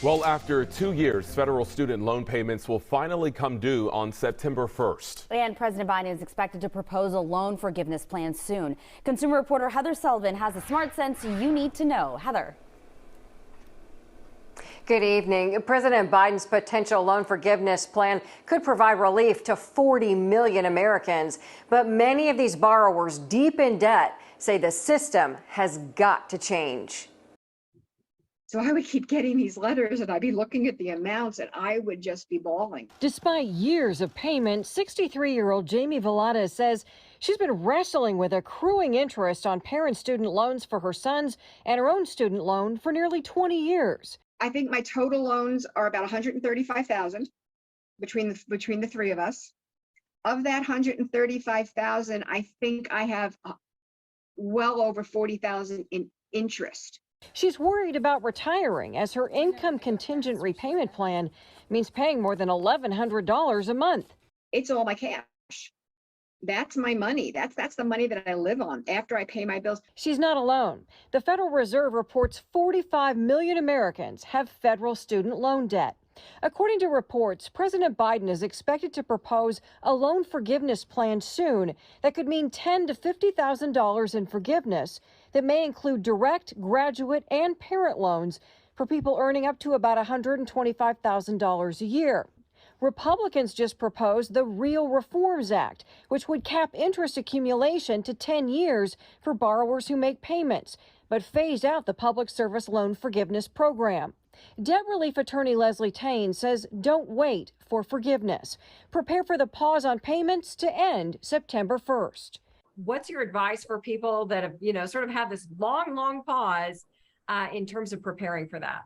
Well, after 2 years, federal student loan payments will finally come due on September 1st. And President Biden is expected to propose a loan forgiveness plan soon. Consumer Reporter Heather Sullivan has the smart sense you need to know. Heather. Good evening. President Biden's potential loan forgiveness plan could provide relief to 40 million Americans. But many of these borrowers deep in debt say the system has got to change. So I would keep getting these letters and I'd be looking at the amounts and I would just be bawling. Despite years of payment, 63-year-old Jamie Velada says she's been wrestling with accruing interest on parent student loans for her sons and her own student loan for nearly 20 years. I think my total loans are about $135,000 between the three of us. Of that $135,000, I think I have well over $40,000 in interest. She's worried about retiring as her income contingent repayment plan means paying more than $1,100 a month. It's all my cash. That's my money. That's the money that I live on after I pay my bills. She's not alone. The Federal Reserve reports 45 million Americans have federal student loan debt. According to reports, President Biden is expected to propose a loan forgiveness plan soon that could mean $10,000 to $50,000 in forgiveness that may include direct, graduate, and parent loans for people earning up to about $125,000 a year. Republicans just proposed the Real Reforms Act, which would cap interest accumulation to 10 years for borrowers who make payments, but phased out the Public Service Loan Forgiveness Program. Debt relief attorney Leslie Tain says don't wait for forgiveness. Prepare for the pause on payments to end September 1st. What's your advice for people that have, sort of had this long pause in terms of preparing for that?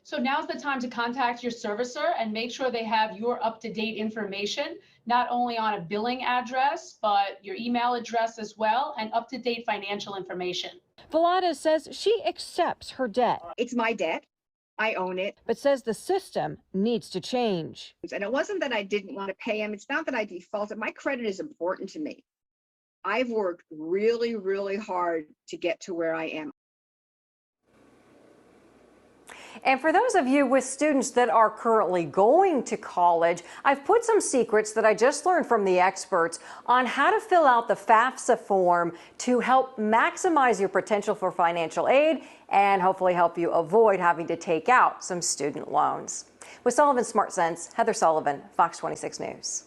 So now's the time to contact your servicer and make sure they have your up-to-date information, not only on a billing address, but your email address as well, and up-to-date financial information. Velada says she accepts her debt. It's my debt. I own it. But says the system needs to change. And it wasn't that I didn't want to pay him. It's not that I defaulted. My credit is important to me. I've worked really, really hard to get to where I am. And for those of you with students that are currently going to college, I've put some secrets that I just learned from the experts on how to fill out the FAFSA form to help maximize your potential for financial aid and hopefully help you avoid having to take out some student loans. With Sullivan's Smart Sense, Heather Sullivan, Fox 26 News.